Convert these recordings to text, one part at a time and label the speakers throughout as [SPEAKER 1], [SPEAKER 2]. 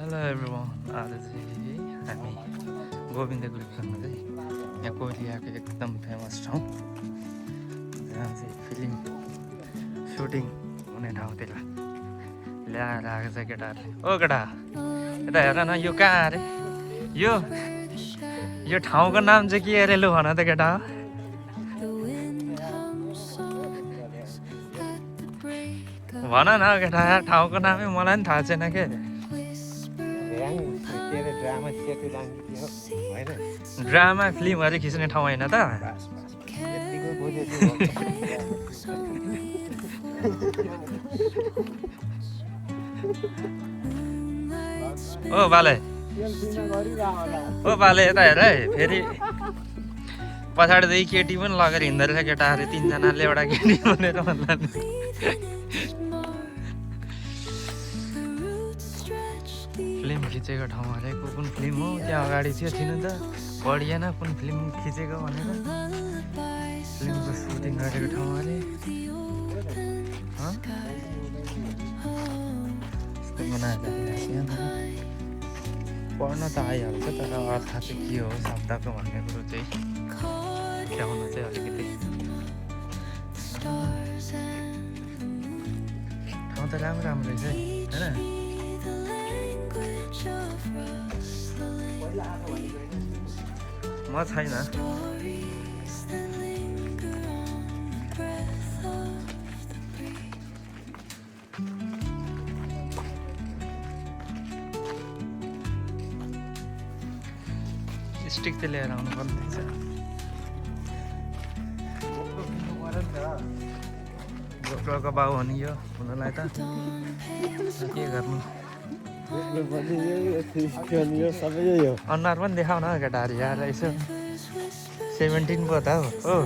[SPEAKER 1] Hello everyone, आज चाहिँ हामी गोविन्द गुरुकुलमा चाहिँ यहाँ कोरियाको एकदम फेमस ठाउँ जहाँ चाहिँ फिल्म सुटिङ हुने ठाउँतिर ल्याएर आएको छ केटाहरूले। ओ केटा यता हेर न, यो कहाँ अरे? यो ठाउँको नाम चाहिँ के अरे? लु भन त केटा। भन न केटा, ठाउँको नामै मलाई पनि थाहा छैन के। ड्रामा फिल्महरू खिच्ने ठाउँ होइन त? ओ बाले यता हेर है। फेरि पछाडिदेखि केटी पनि लगेर हिँड्दो रहेछ केटाहरू, तिनजनाले एउटा केटी भनेर भन्दा फिल्म खिचेको ठाउँ अरे। कुन फिल्म हो त्यहाँ अगाडि थियो, थिएन त? पढिएन कुन फिल्म खिचेको भनेर। फिल्मको सुटिङ गरेको ठाउँ अरे। पढ्न त आइहाल्छ, तर अर्थ चाहिँ के हो शब्दको भन्ने कुरो चाहिँ ल्याउनु चाहिँ अलिकति ठाउँ त राम्रो राम्रो रहेछ होइन? म छैन। स्टिक चाहिँ लिएर आउनु पर्ने रहेछ। गोप्रोको बाउ हो नि यो हुनलाई त, के गर्नु। अनुहार पनि देखाउ न केटाहरू यार, यसो 17 पो त हो।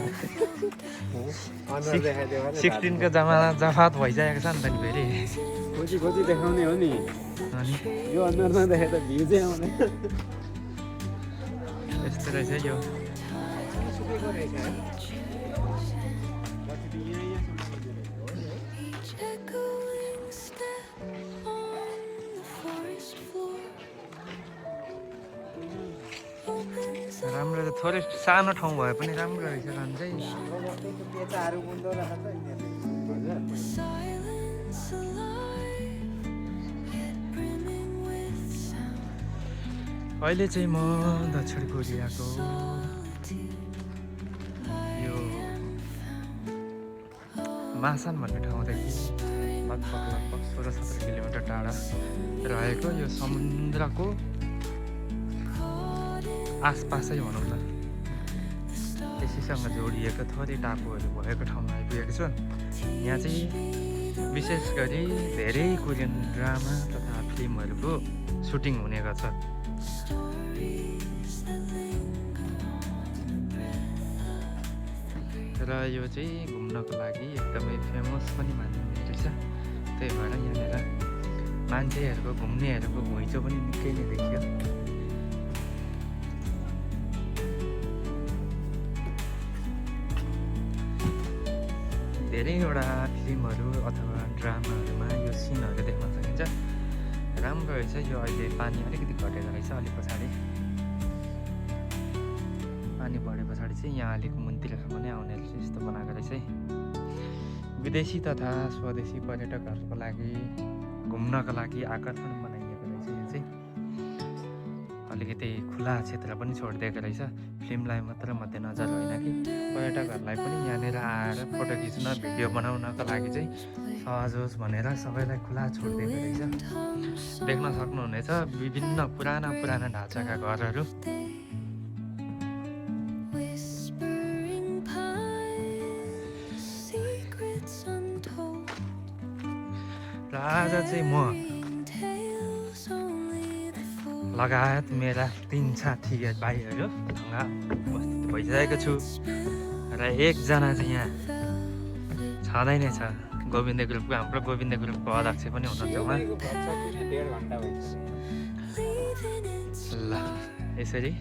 [SPEAKER 1] 16को जमाना जफात भइसकेको छ नि त नि फेरि।
[SPEAKER 2] खोजी देखाउने हो नि, यो अनुहार नदेखे त भ्यू चाहिँ आउँदैन।
[SPEAKER 1] यस्तो रहेछ यो। राम्रो त, थोरै सानो ठाउँ भए पनि राम्रो रहेछ काम चाहिँ। अहिले चाहिँ म दक्षिण कोरियाको यो मासान भन्ने ठाउँदेखि लगभग 16-17 किलोमिटर टाढा रहेको यो समुद्रको आसपासै भनौँ न, त्यसैसँग जोडिएको थोरै टापुहरू भएको ठाउँमा आइपुगेको छु। यहाँ चाहिँ विशेष गरी धेरै कोरियन ड्रामा तथा फिल्महरूको सुटिङ हुने गर्छ। र यो चाहिँ घुम्नको लागि एकदमै फेमस पनि मानिने रहेछ। त्यही भएर यहाँनिर मान्छेहरूको घुम्नेहरूको घुइँचो पनि निकै नै देखियो। धेरैवटा फिल्महरू अथवा ड्रामाहरूमा यो सिनहरू देख्न सकिन्छ। राम्रो रहेछ यो। अहिले पानी अलिकति घटेर रहेछ, अलिक पछाडि पानी बढे पछाडि चाहिँ यहाँ अलिक मुनतिरसम्म नै आउने रहेछ। यस्तो बनाएको रहेछ है। विदेशी तथा स्वदेशी पर्यटकहरूको लागि घुम्नको लागि आकर्षण बनाइएको रहेछ। यो चाहिँ अलिकति खुला क्षेत्र पनि छोडिदिएको रहेछ। फिल्मलाई मात्र मध्यनजर होइन कि पर्यटकहरूलाई पनि यहाँनिर आएर फोटो खिच्न, भिडियो बनाउनको लागि चाहिँ सहज होस् भनेर सबैलाई खुला छोडिदिएको रहेछ। देख्न सक्नुहुनेछ विभिन्न पुराना ढाँचाका घरहरू। र आज चाहिँ म लगायत मेरा 3 साथी भाइहरू ढुङ्गा उपस्थित भइसकेको छु। र एकजना चाहिँ यहाँ छँदै नै छ, गोविन्द ग्रुपको, हाम्रो गोविन्द ग्रुपको अध्यक्ष पनि हुनुहुन्छ उहाँ। ल यसरी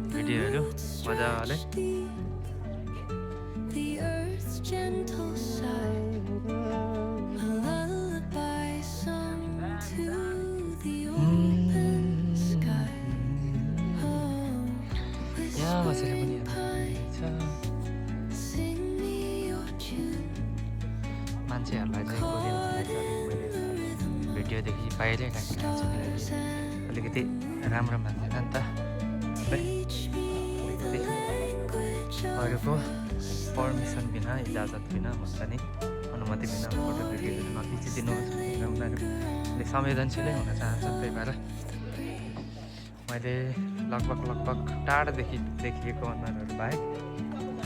[SPEAKER 1] भिडियोहरू मजाले बाहिरै राखिरहेको छु किनकि अलिकति राम्रो मान्दैन नि त अलिकति अरूको पर्मिसन बिना इजाजत बिना भन्छ नि अनुमति बिना फोटो भिडियोहरू नखिचिदिनुहोस् भनेर उनीहरूले संवेदनशीलै हुन चाहन्छन्। त्यही भएर मैले लगभग टाढादेखि देखिएको अनुहारहरू बाहेक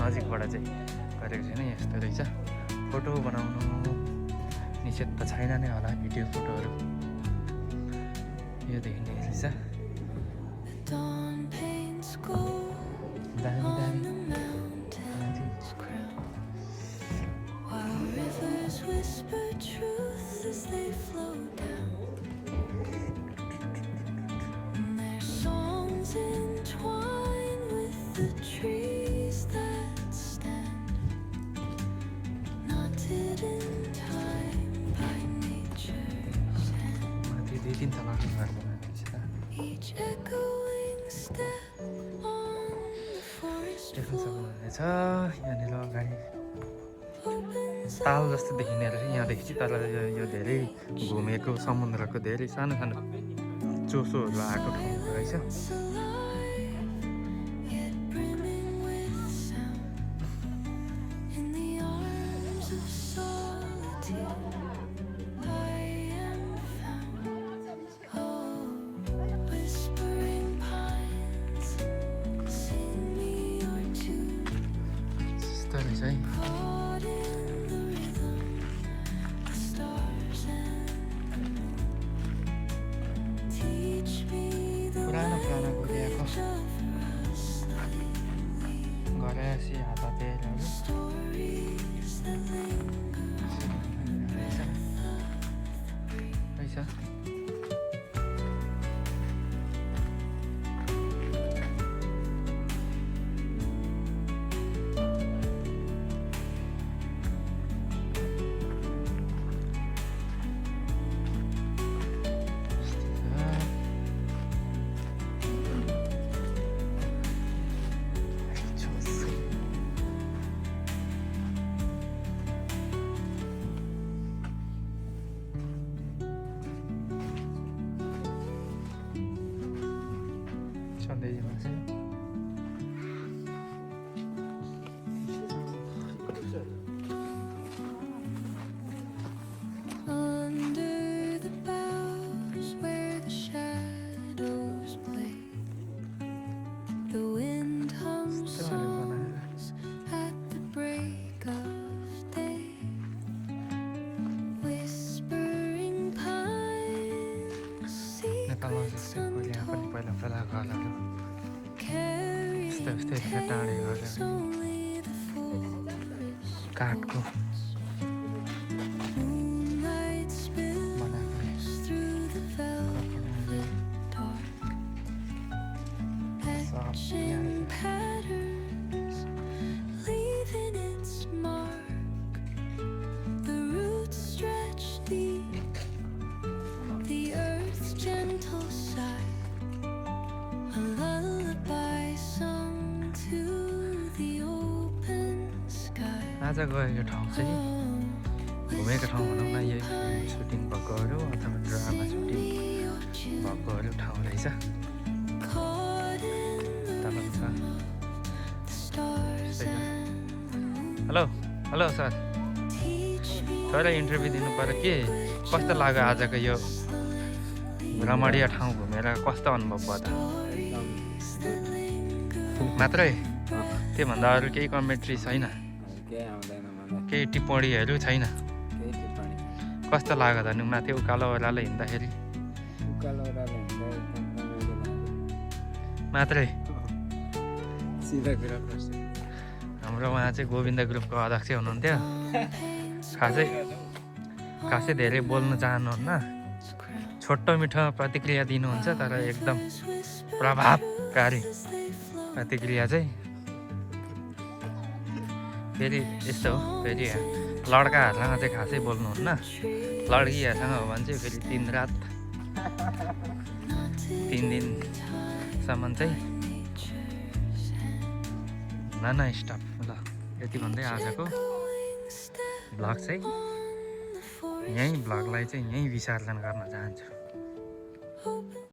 [SPEAKER 1] नजिकबाट चाहिँ गरेको छैन। यस्तो रहेछ। फोटो बनाउनु निषेध त छैन नै होला, भिडियो फोटोहरू यो देखिने रहेछ। दामी दामी माथि 2-3 तलाको घर बनाएको रहेछ। देख्न सक्नुहुनेछ यहाँनिर अगाडि ताल जस्तो देखिने रहेछ यहाँदेखि चाहिँ। तर यो धेरै घुमेको समुद्रको धेरै सानो सानो चोसोहरू आएको ठाउँ रहेछ। यस्तो रहेछ है। पुरानो गोरियाको गरासी हात तेलहरू रहेछ। सधैँमा चाहिँ नेपालमा जस्तै कोरिया पनि पहिला घरहरू यस्तै टाढे घरहरू काठको आज गएको ठाउँ चाहिँ घुमेको ठाउँ भनौँ न, यही सुटिङ भएकोहरू अथवा ड्रामा सुटिङ भएकोहरू ठाउँ रहेछ। हेलो हेलो सर, छोरा इन्टरभ्यू दिनु पर्यो के? कस्तो लाग्यो आजको यो रमणीय ठाउँ घुमेर? कस्तो अनुभव भयो त? मात्रै? त्योभन्दा अरू केही कमेन्ट्री छैन? केही टिप्पणीहरू छैन? कस्तो लाग्यो त माथि उकालो ओह्रालो हिँड्दाखेरि? मात्रै? हाम्रो उहाँ चाहिँ गोविन्द ग्रुपको अध्यक्ष हुनुहुन्थ्यो। खासै धेरै बोल्न चाहनुहुन्न, छोटो मिठो प्रतिक्रिया दिनुहुन्छ, तर एकदम प्रभावकारी प्रतिक्रिया चाहिँ। फेरि यस्तो हो, फेरि लड्काहरूसँग चाहिँ खासै बोल्नुहुन्न, लड्कीहरूसँग हो भने चाहिँ फेरि 3 रात 3 दिनसम्म चाहिँ नाना स्टप। ल यति भन्दै आजको भ्लग चाहिँ यहीँ विसर्जन गर्न चाहन्छु।